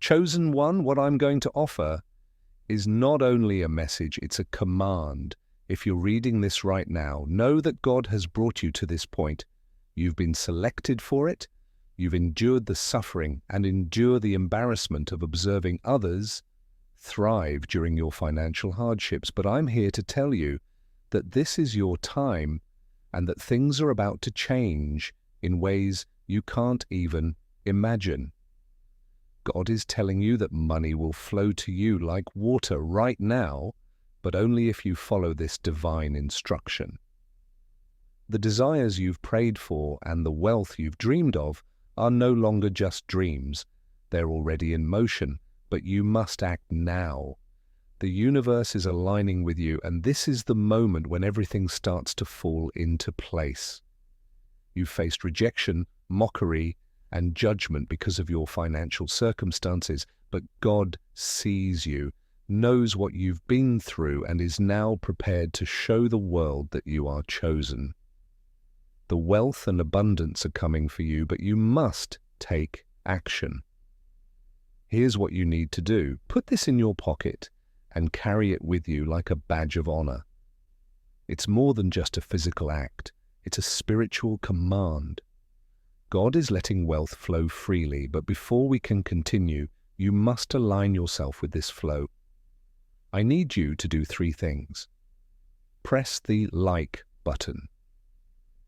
Chosen one, what I'm going to offer is not only a message, it's a command. If you're reading this right now, know that God has brought you to this point. You've been selected for it. You've endured the suffering and endure the embarrassment of observing others thrive during your financial hardships. But I'm here to tell you that this is your time and that things are about to change in ways you can't even imagine. God is telling you that money will flow to you like water right now, but only if you follow this divine instruction. The desires you've prayed for and the wealth you've dreamed of are no longer just dreams. They're already in motion, but you must act now. The universe is aligning with you, and this is the moment when everything starts to fall into place. You've faced rejection, mockery, and judgment because of your financial circumstances, but God sees you, knows what you've been through, and is now prepared to show the world that you are chosen. The wealth and abundance are coming for you, but you must take action. Here's what you need to do. Put this in your pocket and carry it with you like a badge of honor. It's more than just a physical act. It's a spiritual command. God is letting wealth flow freely, but before we can continue, you must align yourself with this flow. I need you to do 3 things. Press the like button.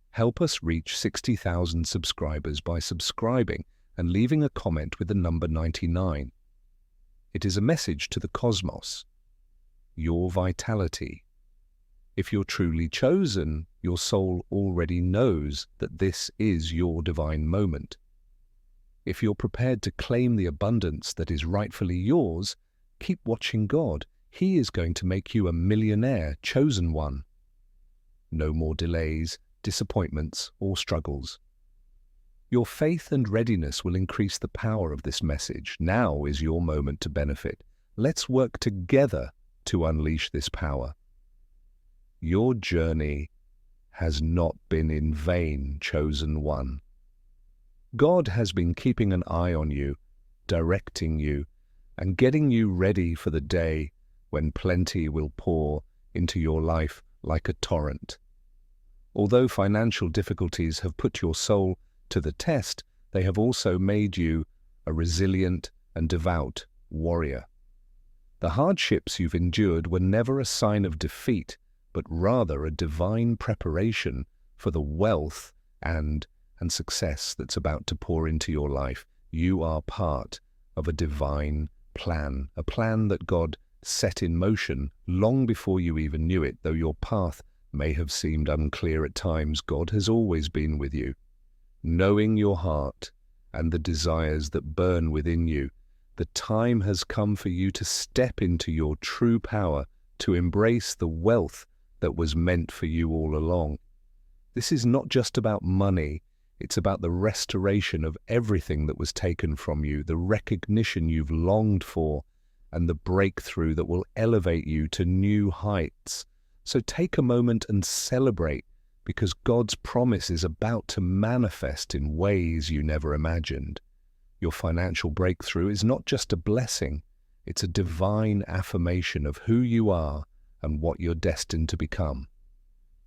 Help us reach 60,000 subscribers by subscribing and leaving a comment with the number 99. It is a message to the cosmos. Your vitality. If you're truly chosen, your soul already knows that this is your divine moment. If you're prepared to claim the abundance that is rightfully yours, keep watching God. He is going to make you a millionaire, chosen one. No more delays, disappointments, or struggles. Your faith and readiness will increase the power of this message. Now is your moment to benefit. Let's work together to unleash this power. Your journey has not been in vain, chosen one. God has been keeping an eye on you, directing you, and getting you ready for the day when plenty will pour into your life like a torrent. Although financial difficulties have put your soul to the test, they have also made you a resilient and devout warrior. The hardships you've endured were never a sign of defeat, but rather a divine preparation for the wealth and success that's about to pour into your life. You are part of a divine plan, a plan that God set in motion long before you even knew it. Though your path may have seemed unclear at times, God has always been with you, knowing your heart and the desires that burn within you. The time has come for you to step into your true power, to embrace the wealth that was meant for you all along. This is not just about money, it's about the restoration of everything that was taken from you, the recognition you've longed for, and the breakthrough that will elevate you to new heights. So take a moment and celebrate, because God's promise is about to manifest in ways you never imagined. Your financial breakthrough is not just a blessing, it's a divine affirmation of who you are and what you're destined to become.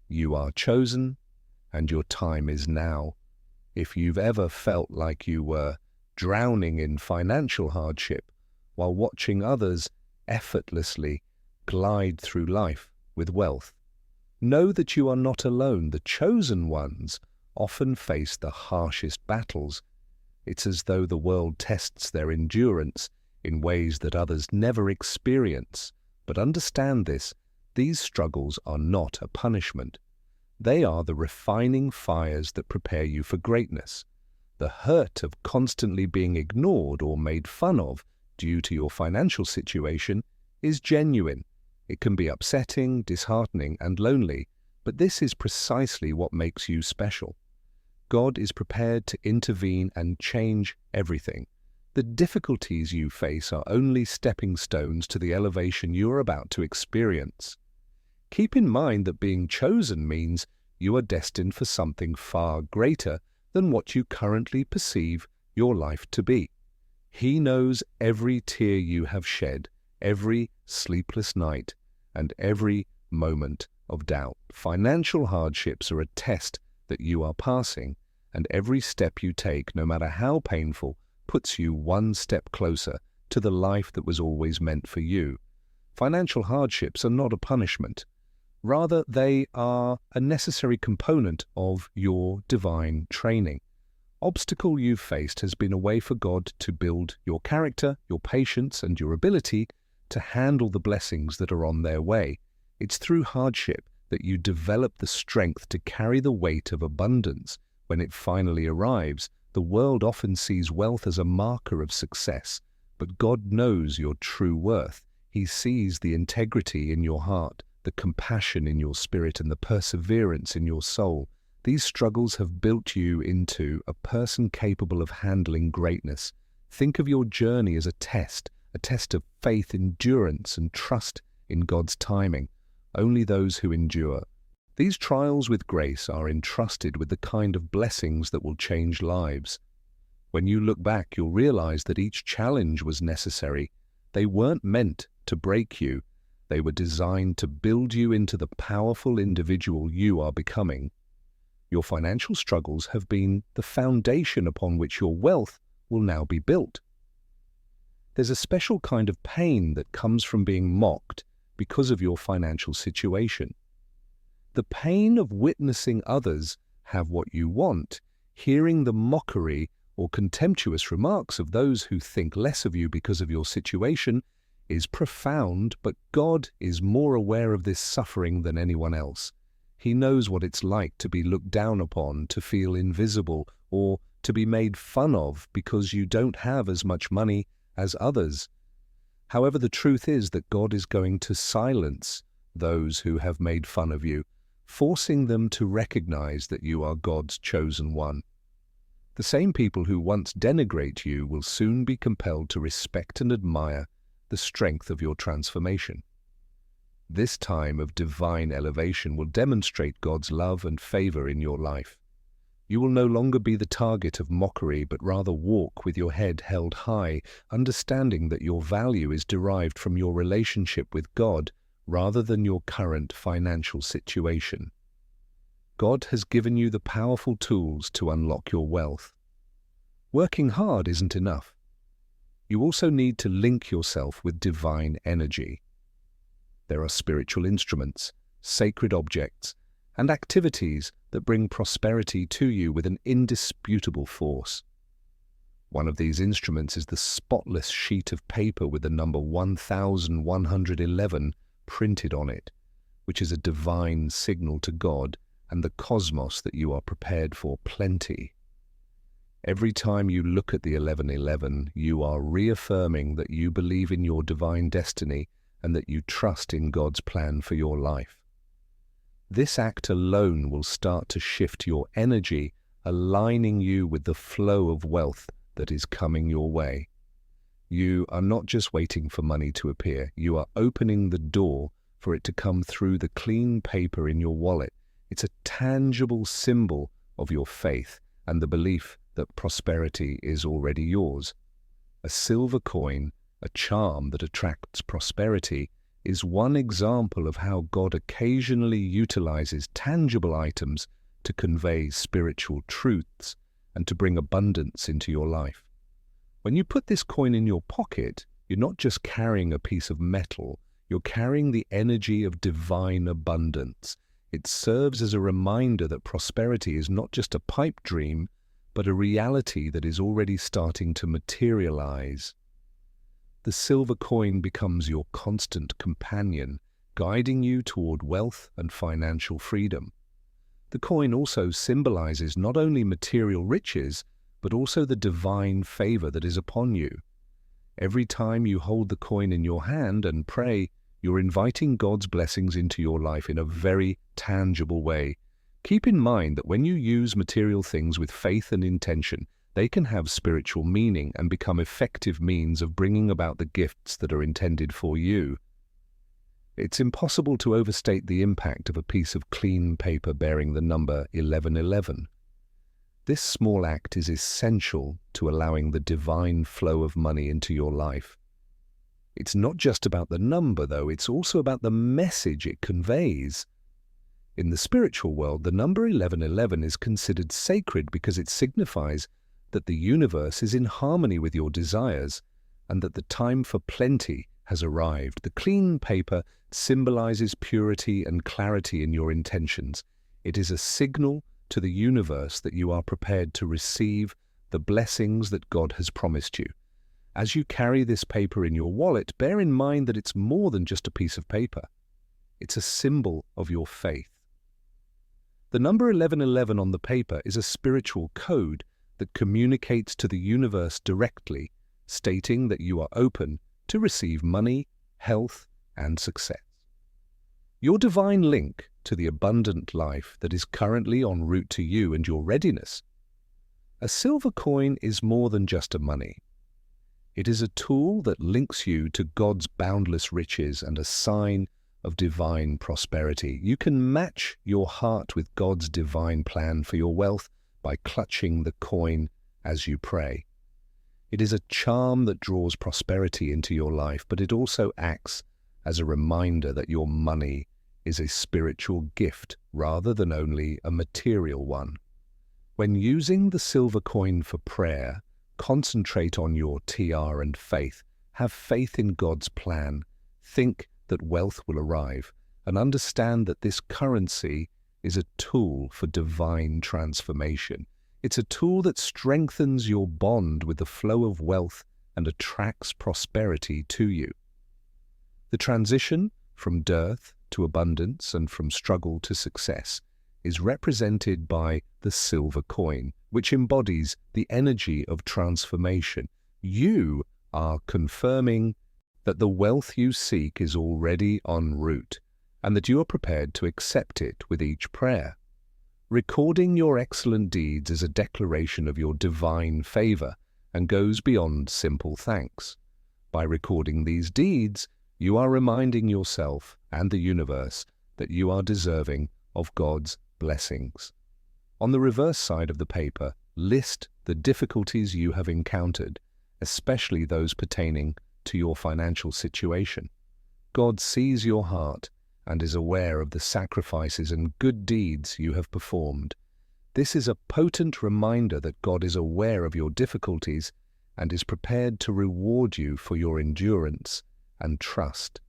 You are chosen, and your time is now. If you've ever felt like you were drowning in financial hardship while watching others effortlessly glide through life with wealth, know that you are not alone. The chosen ones often face the harshest battles. It's as though the world tests their endurance in ways that others never experience. But understand this, these struggles are not a punishment. They are the refining fires that prepare you for greatness. The hurt of constantly being ignored or made fun of due to your financial situation is genuine. It can be upsetting, disheartening, and lonely, but this is precisely what makes you special. God is prepared to intervene and change everything. The difficulties you face are only stepping stones to the elevation you are about to experience. Keep in mind that being chosen means you are destined for something far greater than what you currently perceive your life to be. He knows every tear you have shed, every sleepless night, and every moment of doubt. Financial hardships are a test that you are passing, and every step you take, no matter how painful, puts you one step closer to the life that was always meant for you. Financial hardships are not a punishment. Rather, they are a necessary component of your divine training. Obstacle you've faced has been a way for God to build your character, your patience, and your ability to handle the blessings that are on their way. It's through hardship that you develop the strength to carry the weight of abundance. When it finally arrives, the world often sees wealth as a marker of success, but God knows your true worth. He sees the integrity in your heart, the compassion in your spirit, and the perseverance in your soul. These struggles have built you into a person capable of handling greatness. Think of your journey as a test of faith, endurance, and trust in God's timing. Only those who endure. These trials with grace are entrusted with the kind of blessings that will change lives. When you look back, you'll realize that each challenge was necessary. They weren't meant to break you. They were designed to build you into the powerful individual you are becoming. Your financial struggles have been the foundation upon which your wealth will now be built. There's a special kind of pain that comes from being mocked because of your financial situation. The pain of witnessing others have what you want, hearing the mockery or contemptuous remarks of those who think less of you because of your situation is profound, but God is more aware of this suffering than anyone else. He knows what it's like to be looked down upon, to feel invisible, or to be made fun of because you don't have as much money as others. However, the truth is that God is going to silence those who have made fun of you, forcing them to recognize that you are God's chosen one. The same people who once denigrate you will soon be compelled to respect and admire the strength of your transformation. This time of divine elevation will demonstrate God's love and favor in your life. You will no longer be the target of mockery, but rather walk with your head held high, understanding that your value is derived from your relationship with God rather than your current financial situation. God has given you the powerful tools to unlock your wealth. Working hard isn't enough. You also need to link yourself with divine energy. There are spiritual instruments, sacred objects, and activities that bring prosperity to you with an indisputable force. One of these instruments is the spotless sheet of paper with the number 1111 printed on it, which is a divine signal to God and the cosmos that you are prepared for plenty. Every time you look at the 1111, you are reaffirming that you believe in your divine destiny and that you trust in God's plan for your life. This act alone will start to shift your energy, aligning you with the flow of wealth that is coming your way. You are not just waiting for money to appear, you are opening the door for it to come through the clean paper in your wallet. It's a tangible symbol of your faith and the belief that prosperity is already yours. A silver coin, a charm that attracts prosperity, is one example of how God occasionally utilizes tangible items to convey spiritual truths and to bring abundance into your life. When you put this coin in your pocket, you're not just carrying a piece of metal, you're carrying the energy of divine abundance. It serves as a reminder that prosperity is not just a pipe dream, but a reality that is already starting to materialize. The silver coin becomes your constant companion, guiding you toward wealth and financial freedom. The coin also symbolizes not only material riches, but also the divine favor that is upon you. Every time you hold the coin in your hand and pray, you're inviting God's blessings into your life in a very tangible way. Keep in mind that when you use material things with faith and intention, they can have spiritual meaning and become effective means of bringing about the gifts that are intended for you. It's impossible to overstate the impact of a piece of clean paper bearing the number 1111. This small act is essential to allowing the divine flow of money into your life. It's not just about the number, though, it's also about the message it conveys. In the spiritual world, the number 1111 is considered sacred because it signifies that the universe is in harmony with your desires and that the time for plenty has arrived. The clean paper symbolizes purity and clarity in your intentions. It is a signal to the universe that you are prepared to receive the blessings that God has promised you. As you carry this paper in your wallet, bear in mind that it's more than just a piece of paper. It's a symbol of your faith. The number 1111 on the paper is a spiritual code that communicates to the universe directly, stating that you are open to receive money, health, and success. Your divine link to the abundant life that is currently en route to you and your readiness. A silver coin is more than just a money. It is a tool that links you to God's boundless riches and a sign of divine prosperity. You can match your heart with God's divine plan for your wealth by clutching the coin as you pray. It is a charm that draws prosperity into your life, but it also acts as a reminder that your money is a spiritual gift rather than only a material one. When using the silver coin for prayer, concentrate on your TR and faith. Have faith in God's plan. Think that wealth will arrive, and understand that this currency is a tool for divine transformation. It's a tool that strengthens your bond with the flow of wealth and attracts prosperity to you. The transition from dearth to abundance and from struggle to success is represented by the silver coin, which embodies the energy of transformation. You are confirming that the wealth you seek is already en route and that you are prepared to accept it with each prayer. Recording your excellent deeds is a declaration of your divine favor and goes beyond simple thanks. By recording these deeds, you are reminding yourself and the universe that you are deserving of God's blessings. On the reverse side of the paper, list the difficulties you have encountered, especially those pertaining to your financial situation. God sees your heart and is aware of the sacrifices and good deeds you have performed. This is a potent reminder that God is aware of your difficulties and is prepared to reward you for your endurance and trust.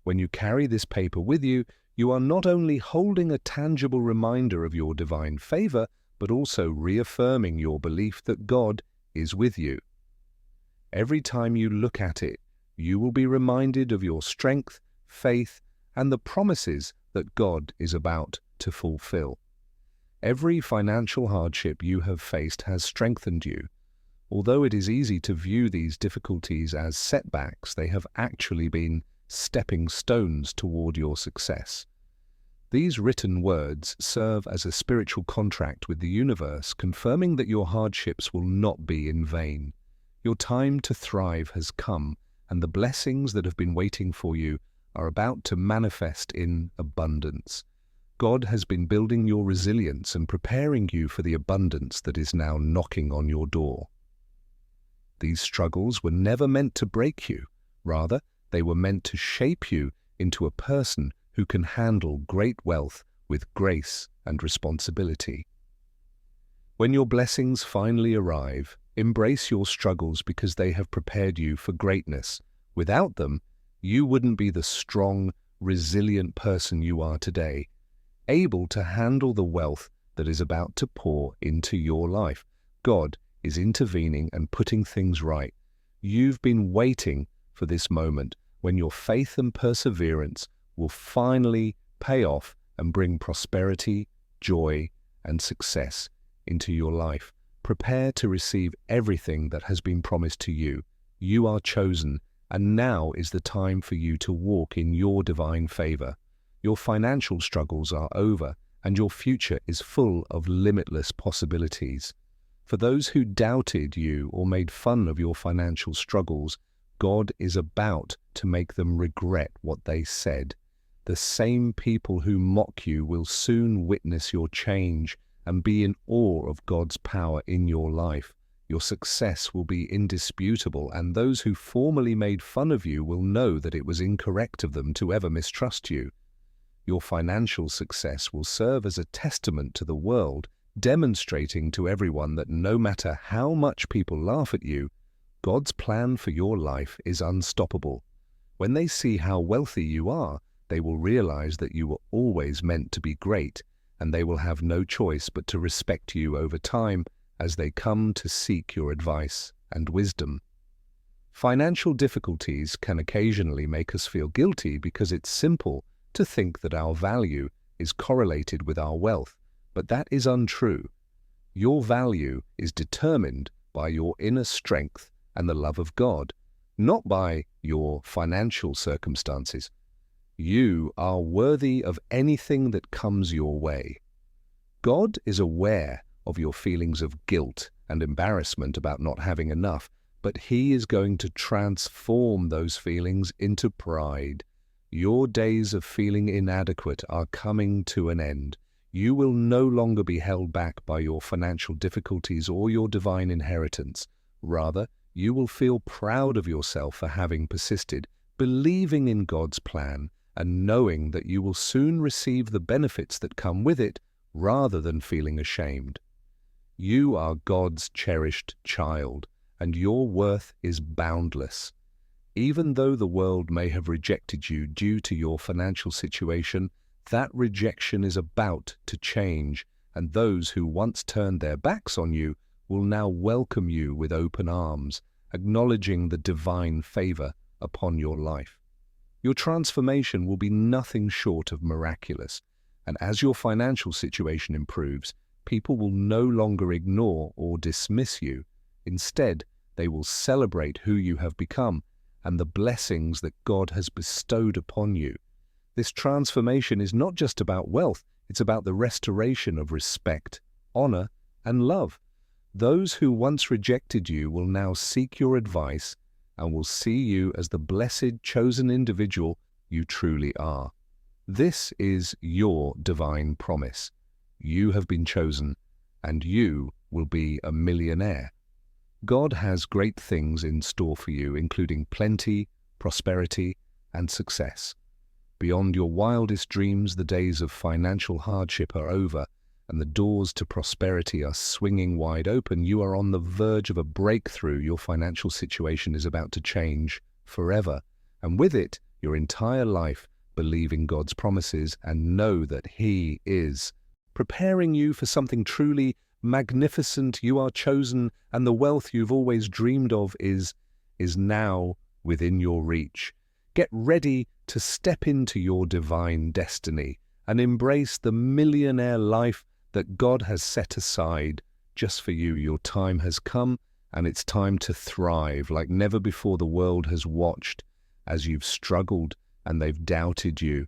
When you carry this paper with you, you are not only holding a tangible reminder of your divine favor, but also reaffirming your belief that God is with you. Every time you look at it, you will be reminded of your strength, faith, and the promises that God is about to fulfill. Every financial hardship you have faced has strengthened you. Although it is easy to view these difficulties as setbacks, they have actually been stepping stones toward your success. These written words serve as a spiritual contract with the universe, confirming that your hardships will not be in vain. Your time to thrive has come, and the blessings that have been waiting for you are about to manifest in abundance. God has been building your resilience and preparing you for the abundance that is now knocking on your door. These struggles were never meant to break you. Rather, they were meant to shape you into a person who can handle great wealth with grace and responsibility. When your blessings finally arrive, embrace your struggles because they have prepared you for greatness. Without them, you wouldn't be the strong, resilient person you are today, able to handle the wealth that is about to pour into your life. God is intervening and putting things right. You've been waiting for this moment when your faith and perseverance will finally pay off and bring prosperity, joy, and success into your life. Prepare to receive everything that has been promised to you. You are chosen, and now is the time for you to walk in your divine favor. Your financial struggles are over, and your future is full of limitless possibilities. For those who doubted you or made fun of your financial struggles, God is about to make them regret what they said. The same people who mock you will soon witness your change and be in awe of God's power in your life. Your success will be indisputable, and those who formerly made fun of you will know that it was incorrect of them to ever mistrust you. Your financial success will serve as a testament to the world, demonstrating to everyone that no matter how much people laugh at you, God's plan for your life is unstoppable. When they see how wealthy you are, they will realize that you were always meant to be great, and they will have no choice but to respect you over time as they come to seek your advice and wisdom. Financial difficulties can occasionally make us feel guilty because it's simple to think that our value is correlated with our wealth, but that is untrue. Your value is determined by your inner strength and the love of God, not by your financial circumstances. You are worthy of anything that comes your way. God is aware of your feelings of guilt and embarrassment about not having enough, but He is going to transform those feelings into pride. Your days of feeling inadequate are coming to an end. You will no longer be held back by your financial difficulties or your divine inheritance. Rather, you will feel proud of yourself for having persisted, believing in God's plan, and knowing that you will soon receive the benefits that come with it, rather than feeling ashamed. You are God's cherished child, and your worth is boundless. Even though the world may have rejected you due to your financial situation, that rejection is about to change, and those who once turned their backs on you will now welcome you with open arms, acknowledging the divine favor upon your life. Your transformation will be nothing short of miraculous, and as your financial situation improves, people will no longer ignore or dismiss you. Instead, they will celebrate who you have become and the blessings that God has bestowed upon you. This transformation is not just about wealth, it's about the restoration of respect, honor, and love. Those who once rejected you will now seek your advice and will see you as the blessed, chosen individual you truly are. This is your divine promise. You have been chosen, and you will be a millionaire. God has great things in store for you, including plenty, prosperity, and success. Beyond your wildest dreams, the days of financial hardship are over, and the doors to prosperity are swinging wide open. You are on the verge of a breakthrough. Your financial situation is about to change forever, and with it, your entire life. Believe in God's promises and know that He is preparing you for something truly magnificent. You are chosen, and the wealth you've always dreamed of is now within your reach. Get ready to step into your divine destiny and embrace the millionaire life that God has set aside just for you. Your time has come, and it's time to thrive like never before. The world has watched as you've struggled and they've doubted you,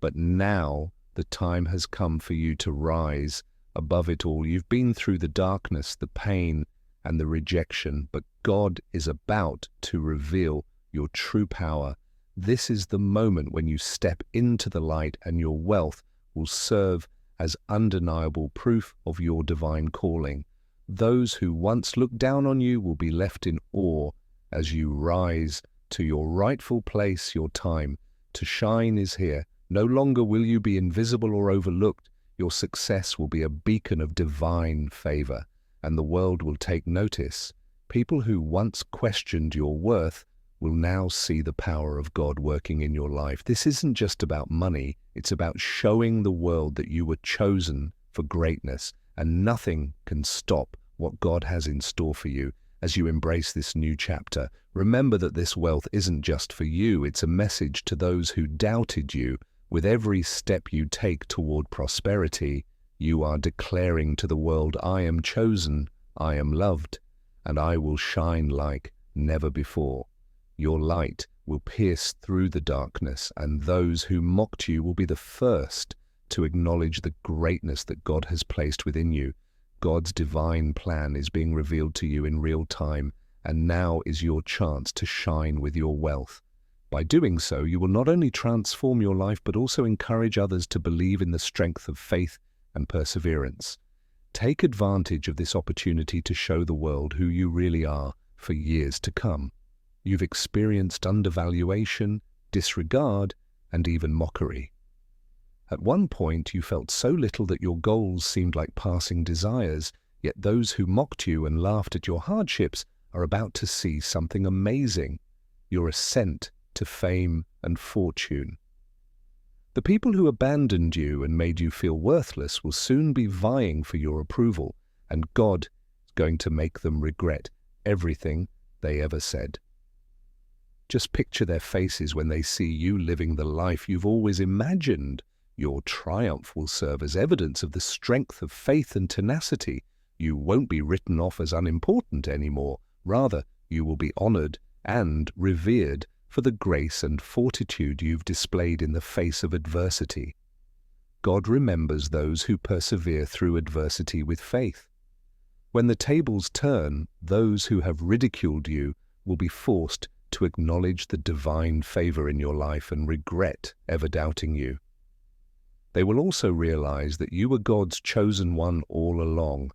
but now the time has come for you to rise above it all. You've been through the darkness, the pain, and the rejection, but God is about to reveal your true power. This is the moment when you step into the light, and your wealth will serve as undeniable proof of your divine calling. Those who once looked down on you will be left in awe as you rise to your rightful place. Your time to shine is here. No longer will you be invisible or overlooked. Your success will be a beacon of divine favor, and the world will take notice. People who once questioned your worth will now see the power of God working in your life. This isn't just about money. It's about showing the world that you were chosen for greatness, and nothing can stop what God has in store for you as you embrace this new chapter. Remember that this wealth isn't just for you. It's a message to those who doubted you. With every step you take toward prosperity, you are declaring to the world, I am chosen, I am loved, and I will shine like never before. Your light will pierce through the darkness, and those who mocked you will be the first to acknowledge the greatness that God has placed within you. God's divine plan is being revealed to you in real time, and now is your chance to shine with your wealth. By doing so, you will not only transform your life, but also encourage others to believe in the strength of faith and perseverance. Take advantage of this opportunity to show the world who you really are for years to come. You've experienced undervaluation, disregard, and even mockery. At one point, you felt so little that your goals seemed like passing desires, yet those who mocked you and laughed at your hardships are about to see something amazing, your ascent to fame and fortune. The people who abandoned you and made you feel worthless will soon be vying for your approval, and God is going to make them regret everything they ever said. Just picture their faces when they see you living the life you've always imagined. Your triumph will serve as evidence of the strength of faith and tenacity. You won't be written off as unimportant anymore. Rather, you will be honored and revered for the grace and fortitude you've displayed in the face of adversity. God remembers those who persevere through adversity with faith. When the tables turn, those who have ridiculed you will be forced to acknowledge the divine favor in your life and regret ever doubting you. They will also realize that you were God's chosen one all along,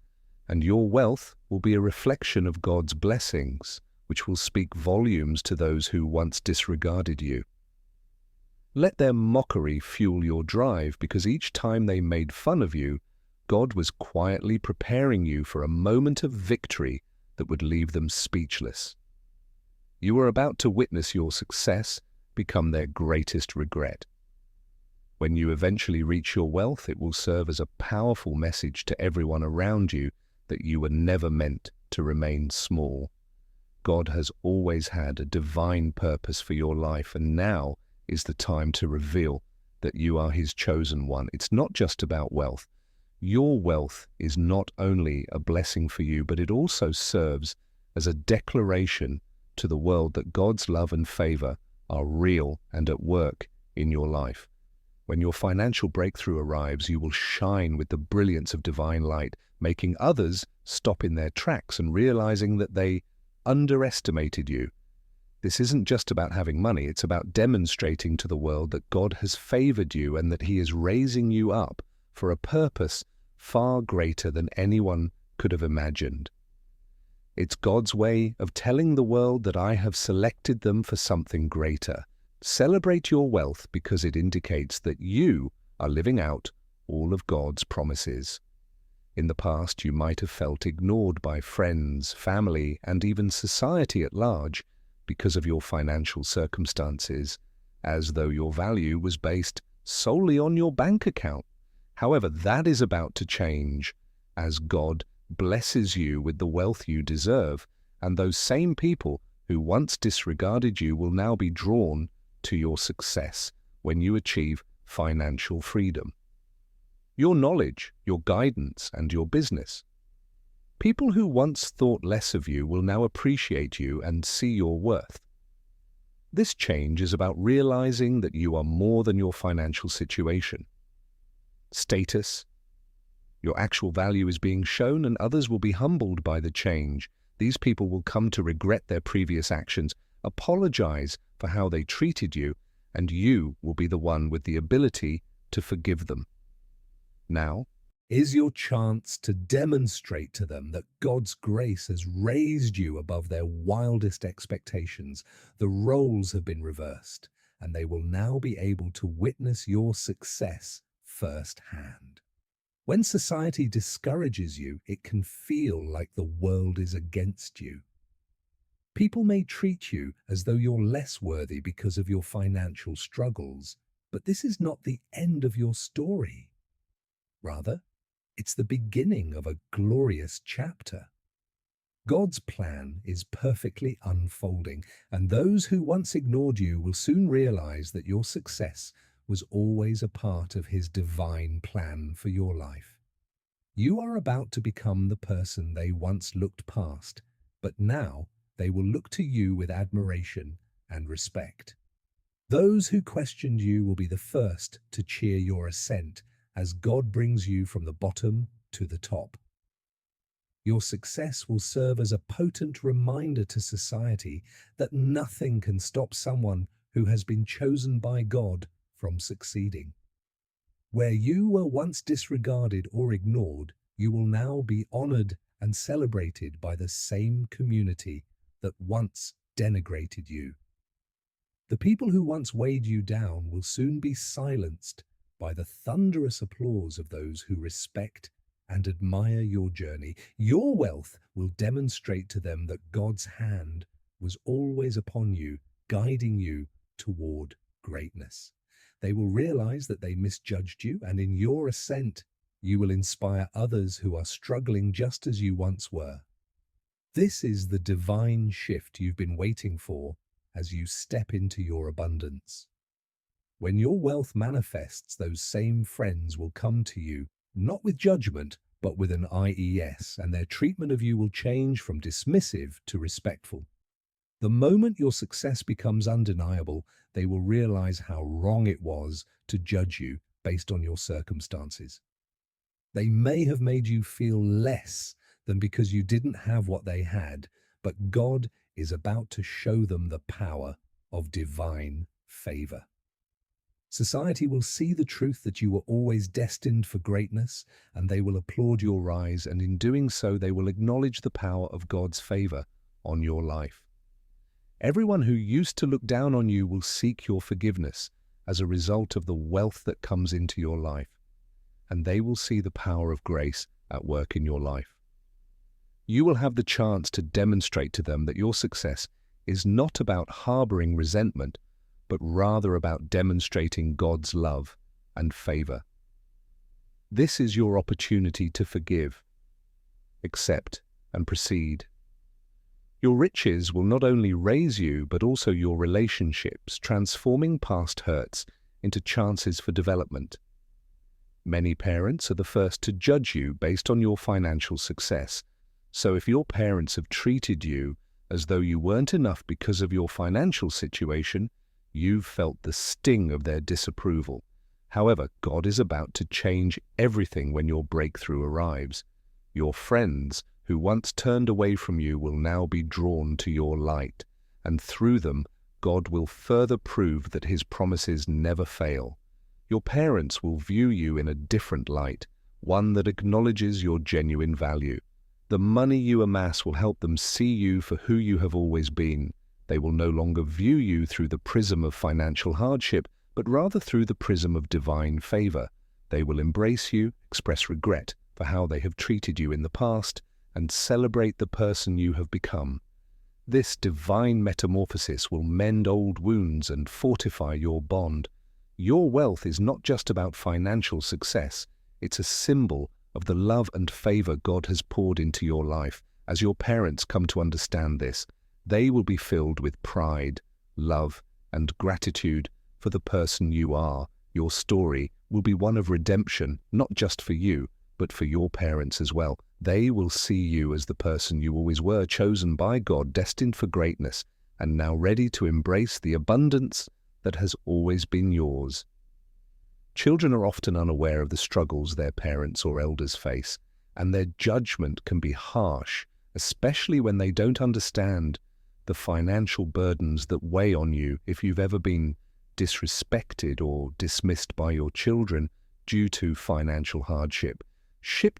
and your wealth will be a reflection of God's blessings, which will speak volumes to those who once disregarded you. Let their mockery fuel your drive, because each time they made fun of you, God was quietly preparing you for a moment of victory that would leave them speechless. You are about to witness your success become their greatest regret. When you eventually reach your wealth, it will serve as a powerful message to everyone around you that you were never meant to remain small. God has always had a divine purpose for your life, and now is the time to reveal that you are His chosen one. It's not just about wealth. Your wealth is not only a blessing for you, but it also serves as a declaration to the world that God's love and favor are real and at work in your life. When your financial breakthrough arrives, you will shine with the brilliance of divine light, making others stop in their tracks and realizing that they underestimated you. This isn't just about having money, it's about demonstrating to the world that God has favored you and that He is raising you up for a purpose far greater than anyone could have imagined. It's God's way of telling the world that I have selected them for something greater. Celebrate your wealth because it indicates that you are living out all of God's promises. In the past, you might have felt ignored by friends, family, and even society at large because of your financial circumstances, as though your value was based solely on your bank account. However, that is about to change as God blesses you with the wealth you deserve, and those same people who once disregarded you will now be drawn to your success when you achieve financial freedom. Your knowledge, your guidance, and your business. People who once thought less of you will now appreciate you and see your worth. This change is about realizing that you are more than your financial situation. Status. Your actual value is being shown, and others will be humbled by the change. These people will come to regret their previous actions, apologize for how they treated you, and you will be the one with the ability to forgive them. Now is your chance to demonstrate to them that God's grace has raised you above their wildest expectations. The roles have been reversed, and they will now be able to witness your success firsthand. When society discourages you, it can feel like the world is against you. People may treat you as though you're less worthy because of your financial struggles, but this is not the end of your story. Rather, it's the beginning of a glorious chapter. God's plan is perfectly unfolding, and those who once ignored you will soon realize that your success was always a part of His divine plan for your life. You are about to become the person they once looked past, but now they will look to you with admiration and respect. Those who questioned you will be the first to cheer your ascent as God brings you from the bottom to the top. Your success will serve as a potent reminder to society that nothing can stop someone who has been chosen by God from succeeding. Where you were once disregarded or ignored, You will now be honored and celebrated by the same community that once denigrated you. The people who once weighed you down will soon be silenced by the thunderous applause of those who respect and admire your journey. Your wealth will demonstrate to them that God's hand was always upon you, guiding you toward greatness. They will realize that they misjudged you, and in your ascent, you will inspire others who are struggling just as you once were. This is the divine shift you've been waiting for as you step into your abundance. When your wealth manifests, those same friends will come to you, not with judgment, but with an IES, and their treatment of you will change from dismissive to respectful. The moment your success becomes undeniable, they will realize how wrong it was to judge you based on your circumstances. They may have made you feel less than because you didn't have what they had, but God is about to show them the power of divine favor. Society will see the truth that you were always destined for greatness, and they will applaud your rise, and in doing so they will acknowledge the power of God's favor on your life. Everyone who used to look down on you will seek your forgiveness as a result of the wealth that comes into your life, and they will see the power of grace at work in your life. You will have the chance to demonstrate to them that your success is not about harboring resentment, but rather about demonstrating God's love and favor. This is your opportunity to forgive, accept, and proceed. Your riches will not only raise you, but also your relationships, transforming past hurts into chances for development. Many parents are the first to judge you based on your financial success. So if your parents have treated you as though you weren't enough because of your financial situation, you've felt the sting of their disapproval. However, God is about to change everything when your breakthrough arrives. Your friends who once turned away from you will now be drawn to your light, and through them, God will further prove that His promises never fail. Your parents will view you in a different light, one that acknowledges your genuine value. The money you amass will help them see you for who you have always been. They will no longer view you through the prism of financial hardship, but rather through the prism of divine favor. They will embrace you, express regret for how they have treated you in the past, and celebrate the person you have become. This divine metamorphosis will mend old wounds and fortify your bond. Your wealth is not just about financial success, it's a symbol of the love and favor God has poured into your life. As your parents come to understand this, they will be filled with pride, love, and gratitude for the person you are. Your story will be one of redemption, not just for you, but for your parents as well. They will see you as the person you always were, chosen by God, destined for greatness, and now ready to embrace the abundance that has always been yours. Children are often unaware of the struggles their parents or elders face, and their judgment can be harsh, especially when they don't understand the financial burdens that weigh on you. If you've ever been disrespected or dismissed by your children due to financial hardship,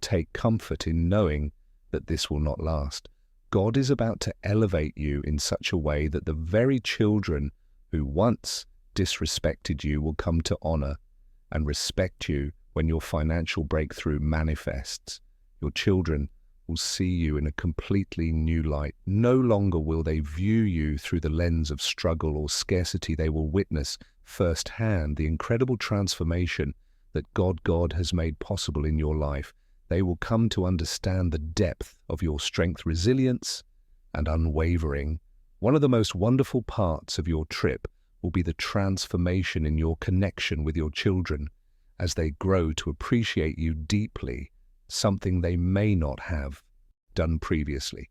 take comfort in knowing that this will not last. God is about to elevate you in such a way that the very children who once disrespected you will come to honor and respect you when your financial breakthrough manifests. Your children will see you in a completely new light. No longer will they view you through the lens of struggle or scarcity. They will witness firsthand the incredible transformation that God has made possible in your life. They will come to understand the depth of your strength, resilience, and unwavering. One of the most wonderful parts of your trip will be the transformation in your connection with your children as they grow to appreciate you deeply, something they may not have done previously.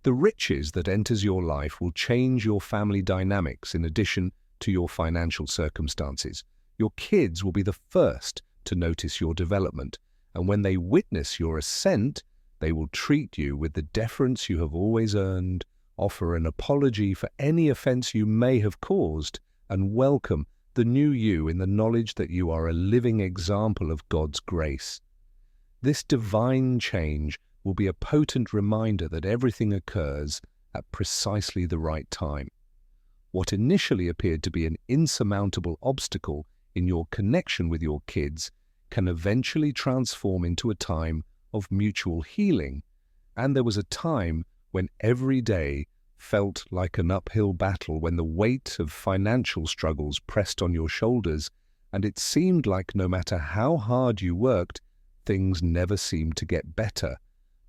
The riches that enters your life will change your family dynamics in addition to your financial circumstances. Your kids will be the first to notice your development, and when they witness your ascent, they will treat you with the deference you have always earned, offer an apology for any offense you may have caused, and welcome the new you in the knowledge that you are a living example of God's grace. This divine change will be a potent reminder that everything occurs at precisely the right time. What initially appeared to be an insurmountable obstacle in your connection with your kids can eventually transform into a time of mutual healing. And there was a time when every day felt like an uphill battle, when the weight of financial struggles pressed on your shoulders, and it seemed like no matter how hard you worked, things never seemed to get better.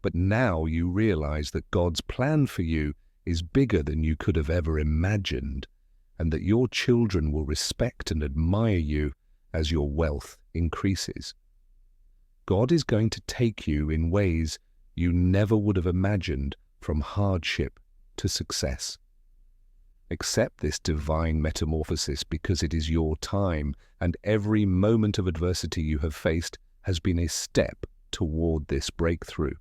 But now you realize that God's plan for you is bigger than you could have ever imagined, and that your children will respect and admire you as your wealth increases. God is going to take you in ways you never would have imagined, from hardship to success. Accept this divine metamorphosis, because it is your time, and every moment of adversity you have faced has been a step toward this breakthrough.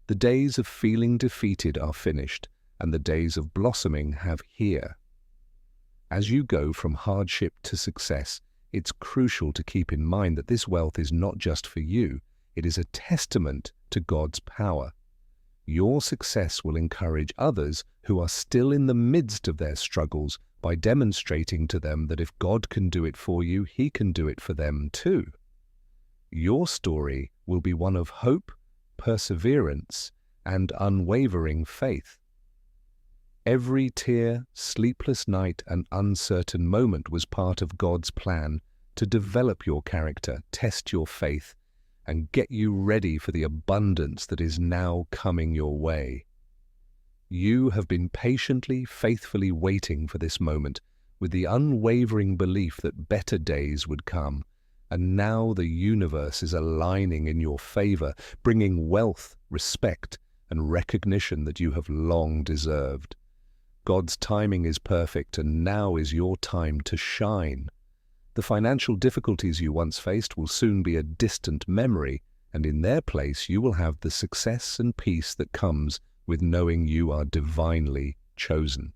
The days of feeling defeated are finished, and the days of blossoming have here. As you go from hardship to success, it's crucial to keep in mind that this wealth is not just for you, it is a testament to God's power. Your success will encourage others who are still in the midst of their struggles by demonstrating to them that if God can do it for you, He can do it for them too. Your story will be one of hope, perseverance, and unwavering faith. Every tear, sleepless night, and uncertain moment was part of God's plan to develop your character, test your faith, and get you ready for the abundance that is now coming your way. You have been patiently, faithfully waiting for this moment with the unwavering belief that better days would come, and now the universe is aligning in your favor, bringing wealth, respect, and recognition that you have long deserved. God's timing is perfect, and now is your time to shine. The financial difficulties you once faced will soon be a distant memory, and in their place you will have the success and peace that comes with knowing you are divinely chosen.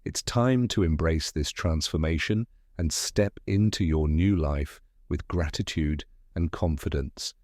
It's time to embrace this transformation and step into your new life with gratitude and confidence.